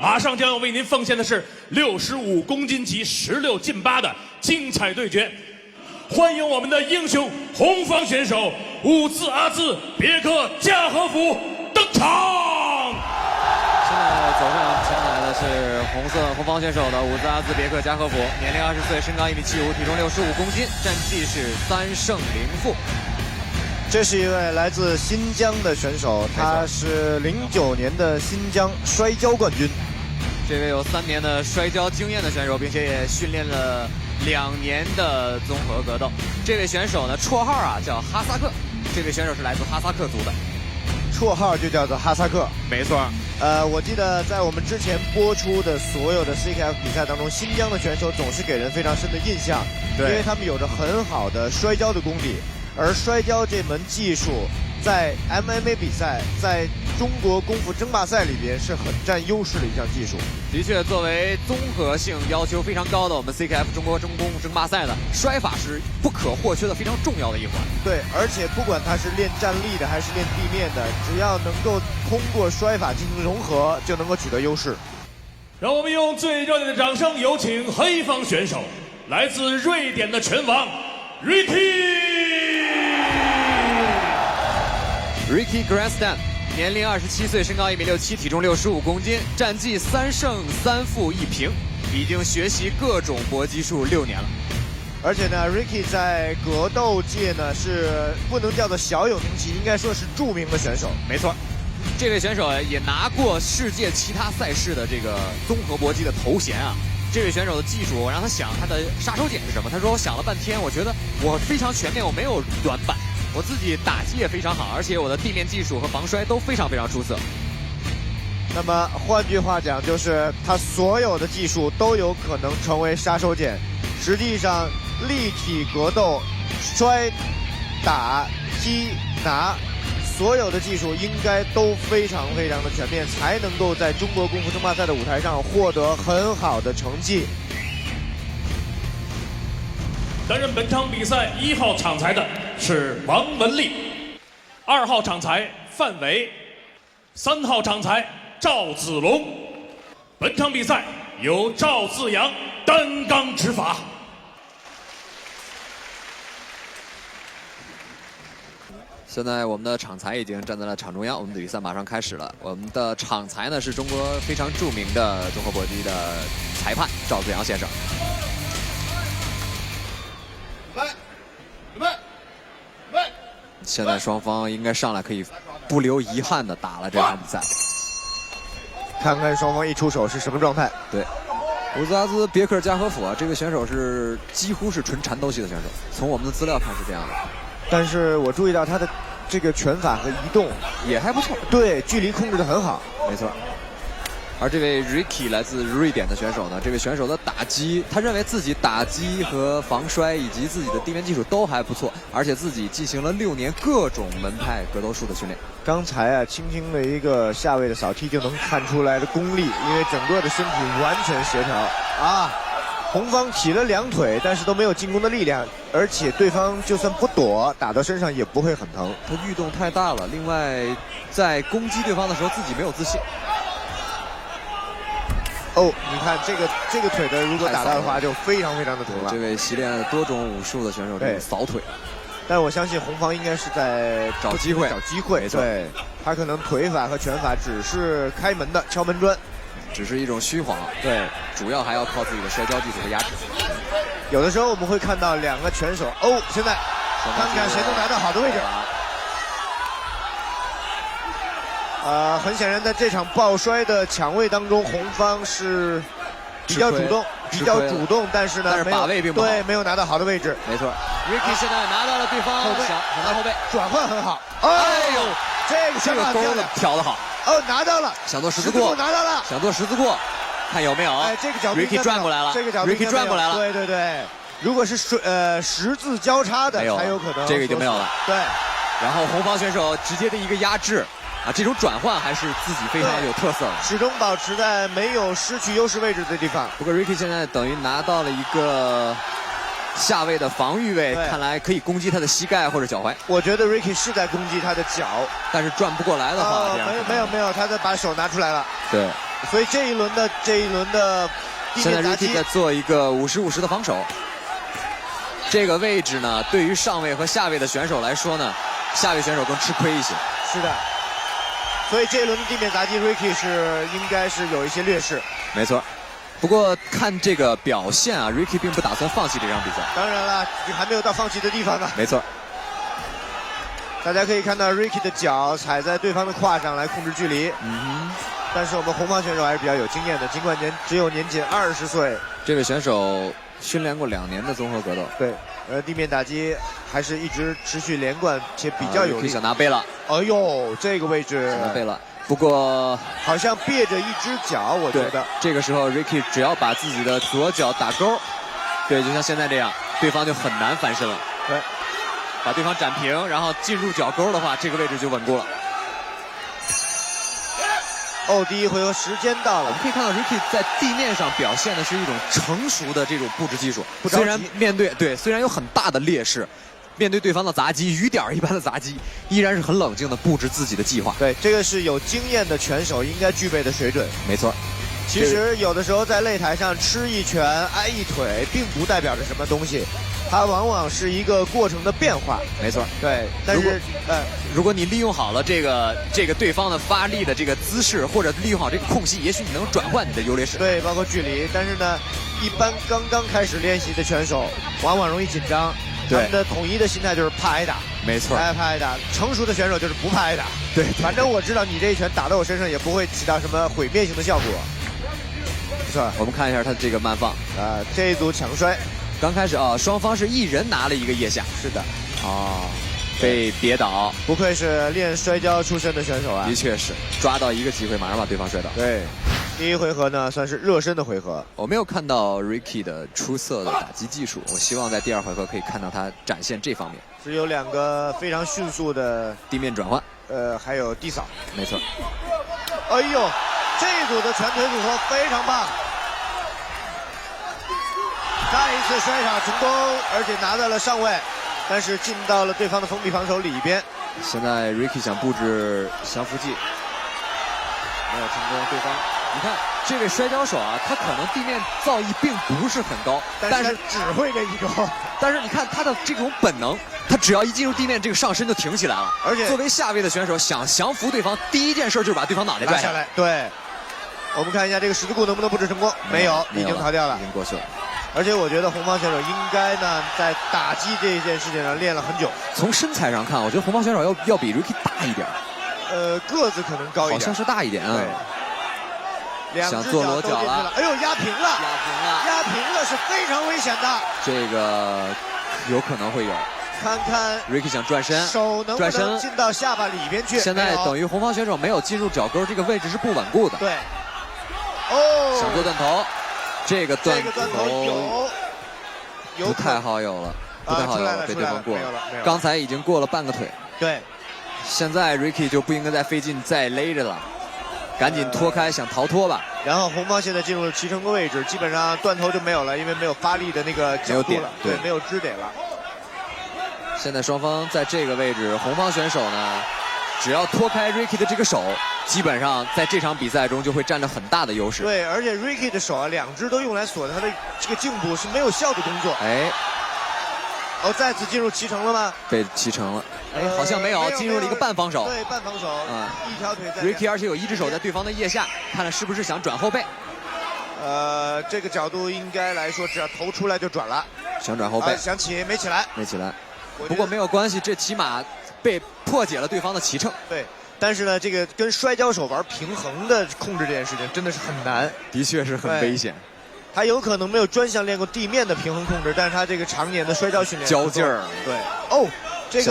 马上将要为您奉献的是65公斤级16进8的精彩对决。欢迎我们的英雄红方选手伍兹阿兹别克加和夫登场。现在走上前来的是红方选手的伍兹阿兹别克加和夫，年龄20岁，身高1.75米，体重65公斤，战绩是3胜0负。这是一位来自新疆的选手，他是09年的新疆摔跤冠军。这位有3年的摔跤经验的选手，并且也训练了2年的综合格斗。这位选手呢，绰号啊叫哈萨克。这位选手是来自哈萨克族的，绰号就叫做哈萨克。没错。我记得在我们之前播出的所有的 CKF 比赛当中，新疆的选手总是给人非常深的印象，因为他们有着很好的摔跤的功底。而摔跤这门技术在 MMA 比赛，在中国功夫争霸赛里边是很占优势的一项技术。的确，作为综合性要求非常高的我们 CKF 中国功夫争霸赛呢，摔法是不可或缺的非常重要的一环。对，而且不管他是练站立的还是练地面的，只要能够通过摔法进行融合，就能够取得优势。让我们用最热烈的掌声有请黑方选手，来自瑞典的拳王 Ricky Grandstand， 年龄27岁，身高1.67米，体重65公斤，战绩3胜3负1平，已经学习各种搏击术6年了。而且呢 ，Ricky 在格斗界呢是不能叫做小有名气，应该说是著名的选手。没错，这位选手也拿过世界其他赛事的这个综合搏击的头衔啊。这位选手的技术，我让他想他的杀手锏是什么？他说我想了半天，我觉得我非常全面，我没有短板。我自己打击也非常好，而且我的地面技术和防摔都非常非常出色。那么换句话讲，就是他所有的技术都有可能成为杀手锏。实际上，立体格斗、摔、打、踢、拿，所有的技术应该都非常非常的全面，才能够在中国功夫争霸赛的舞台上获得很好的成绩。担任本场比赛1号场裁的是王文丽，2号场裁范伟，3号场裁赵子龙。本场比赛由赵自阳担纲执法。现在我们的场裁已经站在了场中央，我们的比赛马上开始了。我们的场裁呢是中国非常著名的综合搏击的裁判赵自阳先生。现在双方应该上来可以不留遗憾的打了这场比赛，看看双方一出手是什么状态。对，伍兹阿兹别克加和夫啊，这个选手是几乎是纯缠斗系的选手，从我们的资料看是这样的。但是我注意到他的这个拳法和移动也还不错，对，距离控制得很好。没错。而这位 Ricky 来自瑞典的选手呢，这位选手的打击，他认为自己打击和防摔以及自己的地面技术都还不错，而且自己进行了6年各种门派格斗术的训练。刚才啊，轻轻的一个下位的扫踢就能看出来的功力，因为整个的身体完全协调啊。红方起了2腿，但是都没有进攻的力量，而且对方就算不躲，打到身上也不会很疼。他运动太大了，另外在攻击对方的时候自己没有自信。哦，你看这个腿的，如果打到的话，就非常非常的疼了。这位习练多种武术的选手，这个扫腿。但我相信红方应该是在找机会，对，他可能腿法和拳法只是开门的敲门砖，只是一种虚晃。对，主要还要靠自己的摔跤技术和压制。有的时候我们会看到2个拳手，哦，现在看看谁能拿到好的位置。很显然，在这场抱摔的抢位当中，红方是比较主动，但是呢，把位并不好，对，没有拿到好的位置。没错 ，Ricky 现在拿到了对方后背，想到后背，转换很好。哎呦，这个勾的挑得好。哦，拿到了，想做十字过，拿到了，想做十字过，看有没有？哎，这个角度 Ricky 转过来了，这个角度 Ricky 转过来了。对对对，如果是十字交叉的，才有可能。这个已经没有了。对，然后红方选手直接的一个压制。啊，这种转换还是自己非常有特色，始终保持在没有失去优势位置的地方。不过 Ricky 现在等于拿到了一个下位的防御位，看来可以攻击他的膝盖或者脚踝。我觉得 Ricky 是在攻击他的脚，但是转不过来的话，没有，他在把手拿出来了。对，所以这一轮的地现在面砸击 Ricky 在做一个50-50的防守。这个位置呢，对于上位和下位的选手来说呢，下位选手更吃亏一些。是的，所以这一轮的地面砸击 Ricky 应该是有一些劣势。没错。不过看这个表现啊 ，Ricky 并不打算放弃这场比赛。当然了，还没有到放弃的地方呢。没错。大家可以看到 Ricky 的脚踩在对方的胯上来控制距离。但是我们红方选手还是比较有经验的，尽管只有年仅20岁。这位选手训练过2年的综合格斗。对，地面打击还是一直持续连贯且比较有力。想拿杯了。哎呦，这个位置拿杯了。不过好像别着一只脚，我觉得这个时候 Ricky 只要把自己的左脚打勾，对，就像现在这样，对方就很难翻身了。对，把对方斩平，然后进入脚勾的话，这个位置就稳固了。第一回合时间到了，我们可以看到 Ricky 在地面上表现的是一种成熟的这种布置技术。虽然虽然有很大的劣势。面对对方的砸击，雨点一般的砸击，依然是很冷静的布置自己的计划。对，这个是有经验的拳手应该具备的水准。没错。其实有的时候在擂台上吃一拳、挨一腿，并不代表着什么东西，它往往是一个过程的变化。没错。对，但是如果你利用好了这个对方的发力的这个姿势，或者利用好这个空隙，也许你能转换你的优劣势。对，包括距离。但是呢，一般刚刚开始练习的拳手，往往容易紧张。他们的统一的心态就是怕挨打，没错，怕挨打。成熟的选手就是不怕挨打，对，反正我知道你这一拳打到我身上也不会起到什么毁灭性的效果。没错，我们看一下他这个慢放，这一组抢摔，刚开始双方是一人拿了一个腋下，是的，被别倒，不愧是练摔跤出身的选手啊，的确是抓到一个机会马上把对方摔倒。对。第一回合呢，算是热身的回合。我没有看到 Ricky 的出色的打击技术，我希望在第2回合可以看到他展现这方面。只有2个非常迅速的地面转换，还有地扫。没错。哎呦，这一组的拳腿组合非常棒，再一次摔场成功，而且拿到了上位，但是进到了对方的封闭防守里边。现在 Ricky 想布置降服技，没有成功，对方。你看这位摔跤手啊，他可能地面造诣并不是很高，但是只会这一招。但是你看他的这种本能，他只要一进入地面，这个上身就挺起来了。而且作为下位的选手，想降服对方，第一件事就是把对方脑袋拽下来。对，我们看一下这个十字固能不能布置成功？没有，已经逃掉了，已经过去了。而且我觉得红方选手应该呢，在打击这一件事情上练了很久。从身材上看，我觉得红方选手要比 Ricky 大一点。个子可能高一点，好像是大一点啊。想做裸脚了，哎呦，压平了，压平了是非常危险的。这个有可能会有。看看 Ricky 想转身，手能不能进到下巴里边去？现在等于红方选手没有进入脚沟，这个位置是不稳固的。对。想做断头，这个断头不太好有了，不太好有了，被对方过了。刚才已经过了半个腿。对。现在 Ricky 就不应该再费劲再勒着了。赶紧脱开，想逃脱吧。然后红方现在进入了齐成的位置，基本上断头就没有了，因为没有发力的那个角度了，对，没有支点了。现在双方在这个位置，红方选手呢，只要脱开 Ricky 的这个手，基本上在这场比赛中就会占着很大的优势。对，而且 Ricky 的手啊，2只都用来锁他的这个颈部是没有效的工作。再次进入齐成了吗？被齐成了。好像没有，进入了一个半防守。对，半防守。一条腿在。Ricky 而且有一只手在对方的腋下，看来是不是想转后背？这个角度应该来说，只要头出来就转了。想转后背，想起没起来。没起来。不过没有关系，这起码被破解了对方的骑乘。对。但是呢，这个跟摔跤手玩平衡的控制这件事情真的是很难，的确是很危险。他有可能没有专项练过地面的平衡控制，但是他这个常年的摔跤训练较劲儿。对，这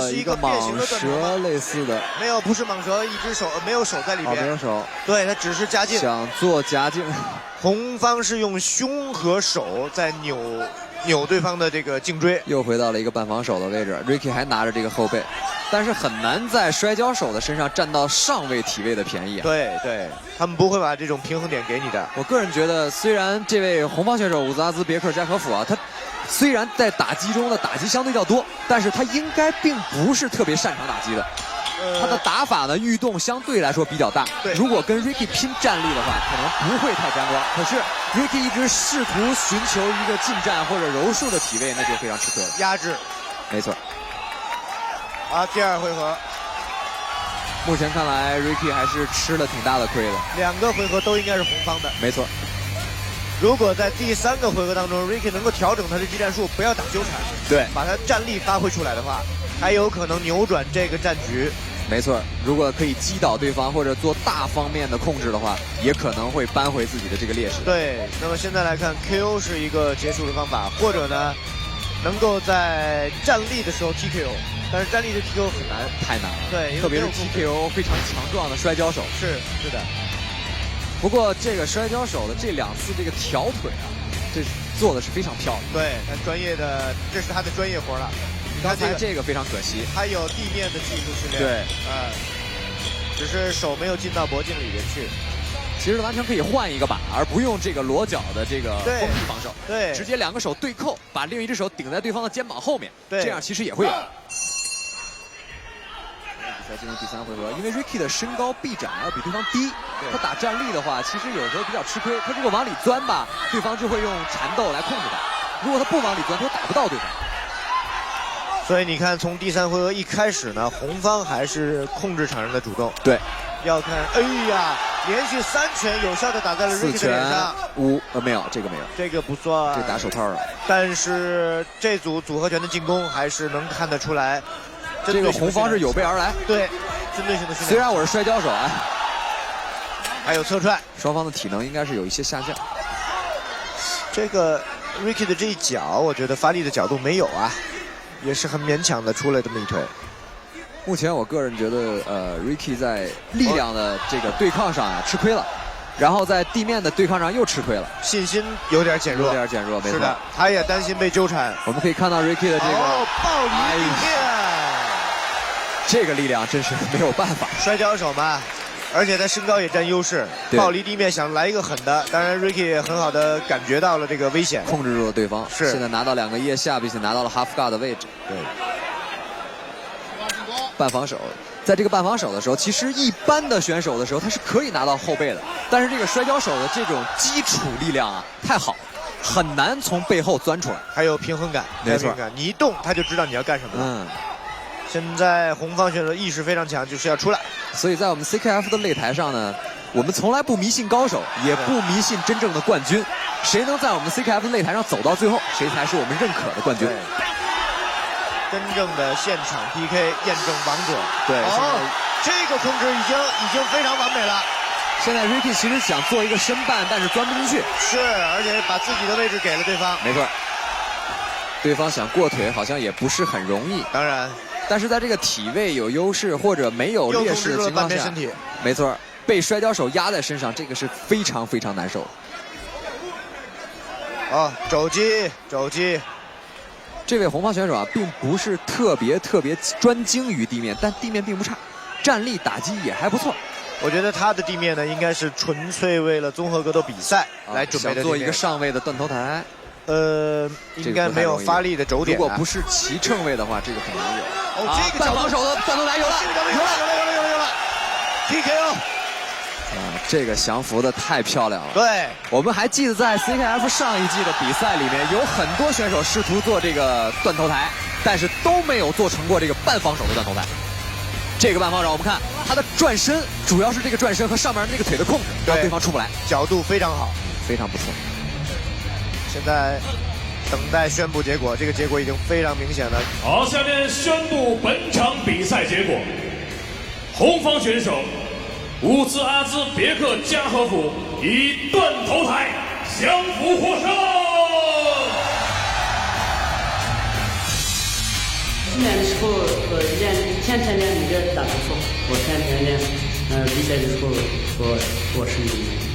是一个蟒蛇类似的，没有，不是蟒蛇，一只手没有手在里边，没有手，对，他只是夹劲，想做夹劲。红方是用胸和手在扭对方的这个颈椎，又回到了一个半防守的位置 ，Ricky 还拿着这个后背。但是很难在摔跤手的身上占到上位体位的便宜啊！对，他们不会把这种平衡点给你的。我个人觉得，虽然这位红方选手伍兹拉兹别克加科夫啊，他虽然在打击中的打击相对较多，但是他应该并不是特别擅长打击的。他的打法呢律动相对来说比较大。对，如果跟 Ricky 拼战力的话，可能不会太沾光。可是 Ricky 一直试图寻求一个近战或者柔术的体位，那就非常吃亏了。压制，没错。啊，第2回合，目前看来 Ricky 还是吃了挺大的亏的。2个回合都应该是红方的。没错。如果在第3个回合当中 ，Ricky 能够调整他的技战术，不要打纠缠，对，把他战力发挥出来的话，还有可能扭转这个战局。没错，如果可以击倒对方或者做大方面的控制的话，也可能会扳回自己的这个劣势。对，那么现在来看 ，KO 是一个结束的方法，或者呢，能够在站立的时候 TKO， 但是站立的 TKO 很难，太难了。对，特别是 TKO 非常强壮的摔跤手。是的。不过这个摔跤手的这2次这个挑腿啊，这做的是非常漂亮。对，他专业的，这是他的专业活了。刚才这个非常可惜，他有地面的技术训练，对，只是手没有进到脖颈里面去。其实完全可以换一个把，而不用这个裸脚的这个封闭防守，对，直接2个手对扣，把另一只手顶在对方的肩膀后面，对，这样其实也会有。比赛进入第3回合，因为 Ricky 的身高臂展要比对方低，他打站立的话，其实有时候比较吃亏。他如果往里钻吧，对方就会用缠斗来控制他；如果他不往里钻，他打不到对方。所以你看，从第3回合一开始呢，红方还是控制场上的主动。对，要看，哎呀，连续3拳有效的打在了 Ricky 的脸上。没有，这个没有，这个不算，这个打手套了。但是这组组合拳的进攻还是能看得出来，这个红方是有备而来。对，针对性的训练。虽然我是摔跤手啊，还有侧踹，双方的体能应该是有一些下降。这个 Ricky 的这一脚，我觉得发力的角度没有啊。也是很勉强的出了这么一腿。目前我个人觉得，Ricky 在力量的这个对抗上啊吃亏了，然后在地面的对抗上又吃亏了，信心有点减弱，没错。是的，他也担心被纠缠。我们可以看到 Ricky 的这个暴力地面，这个力量真是没有办法。摔跤手嘛。而且他身高也占优势，暴离地面想来一个狠的，当然 Ricky 也很好的感觉到了这个危险，控制住了对方。是，现在拿到2个腋下，并且拿到了 half guard 的位置。对，半防守，在这个半防守的时候，其实一般的选手的时候他是可以拿到后背的，但是这个摔跤手的这种基础力量啊太好，很难从背后钻出来。还有平衡感，没错，你一动他就知道你要干什么了。现在红方选手意识非常强，就是要出来。所以在我们 CKF 的擂台上呢，我们从来不迷信高手，也不迷信真正的冠军。谁能在我们 CKF 擂台上走到最后，谁才是我们认可的冠军。真正的现场 PK 验证王者。对，这个控制已经非常完美了。现在 Ricky 其实想做一个身半，但是钻不进去。是，而且把自己的位置给了对方。没错。对方想过腿好像也不是很容易。当然。但是在这个体位有优势或者没有劣势的情况下，没错，被摔跤手压在身上，这个是非常非常难受。肘击。这位红方选手啊，并不是特别专精于地面，但地面并不差，站立打击也还不错。我觉得他的地面呢，应该是纯粹为了综合格斗比赛来准备的，想做一个上位的断头台。应该没有发力的轴点。如果不是齐称位的话，这个很难有。这个半防守的断头台有了 ，TKO。这个降服的太漂亮了。对，我们还记得在 CKF 上一季的比赛里面，有很多选手试图做这个断头台，但是都没有做成过这个半防守的断头台。这个半防守，我们看他的转身，主要是这个转身和上面那个腿的控制，让对方出不来，角度非常好，非常不错。现在等待宣布结果，这个结果已经非常明显了。好，下面宣布本场比赛结果：红方选手乌兹阿兹别克加和夫以断头台降服获胜。去年的时候，天天练那个打不错，我天天练，比赛的时候我是赢。